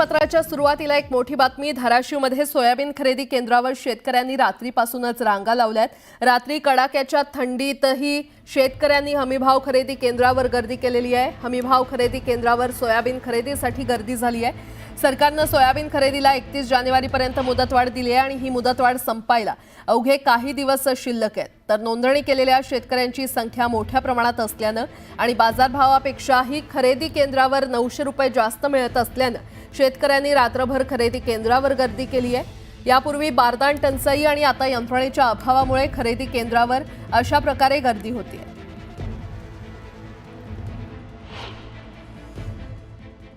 बातमीपत्राच्या सुरुवातीला एक मोठी बातमी। धाराशिवमध्ये सोयाबीन खरेदी केंद्रावर शेतकऱ्यांनी रात्रीपासूनच रांगा लावल्यात। रात्री कडाक्याच्या थंडीतही शेतकऱ्यांनी हमीभाव खरेदी केंद्रावर गर्दी केलेली आहे। हमीभाव खरेदी केंद्रावर सोयाबीन खरेदीसाठी गर्दी झाली आहे। सरकारने सोयाबीन खरेदीला 31 जानेवारीपर्यंत मुदतवाढ दिली आहे आणि ही मुदतवाढ संपायला अवघे काही दिवस शिल्लक आहेत। तर नोंदणी केलेल्या शेतकऱ्यांची संख्या मोठ्या प्रमाणात असल्याने आणि बाजारभावापेक्षाही खरेदी केंद्रावर 900 रुपये जास्त मिळत असल्याने शेतकऱ्यांनी रात्रभर खरेदी केंद्रावर गर्दी केली आहे। यापूर्वी बारदान टंचाई आणि आता यंत्रणेच्या अभावामुळे खरेदी केंद्रावर अशा प्रकारे गर्दी होती।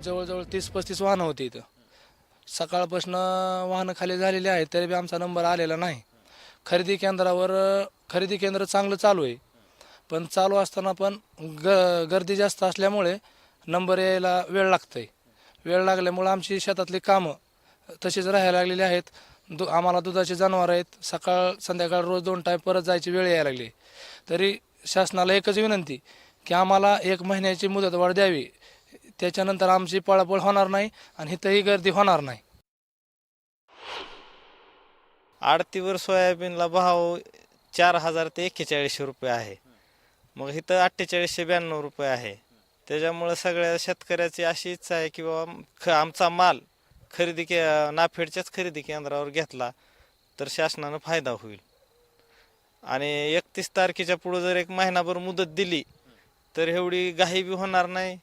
जवळजवळ 30-35 वाहनं होती इथं। सकाळपासून वाहनं खाली झालेली आहेत तरी बी आमचा नंबर आलेला नाही। खरेदी केंद्रावर खरेदी केंद्र चांगलं चालू आहे, पण चालू असताना पण गर्दी जास्त असल्यामुळे नंबर यायला वेळ लागतोय। वेळ लागल्यामुळे आमची शेतातली कामं तशीच राहायला लागलेली आहेत। आम्हाला दुधाचे जनावर आहेत, सकाळ संध्याकाळ रोज 2 टाईम परत जायची वेळ यायला लागली। तरी शासनाला एकच विनंती की आम्हाला 1 महिन्याची मुदतवाढ द्यावी, त्याच्यानंतर आमची पळापळ होणार नाही आणि इथंही गर्दी होणार नाही। आडतीवर सोयाबीनला भाव 4000 ते 4100 रुपये आहे। मग इथं 4892 रुपये आहे। त्याच्यामुळे सगळ्या शेतकऱ्याची अशी इच्छा आहे की बाबा आमचा माल नाफेडच्याच खरेदी केंद्रावर घेतला तर शासनानं फायदा होईल। आणि 31 तारखेच्या पुढे जर 1 महिनाभर मुदत दिली तर एवढी घाई बी होणार नाही,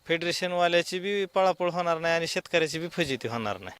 फेडरेशनवाल्याची बी पळापळ होणार नाही आणि शेतकऱ्याची बी फजिती होणार नाही।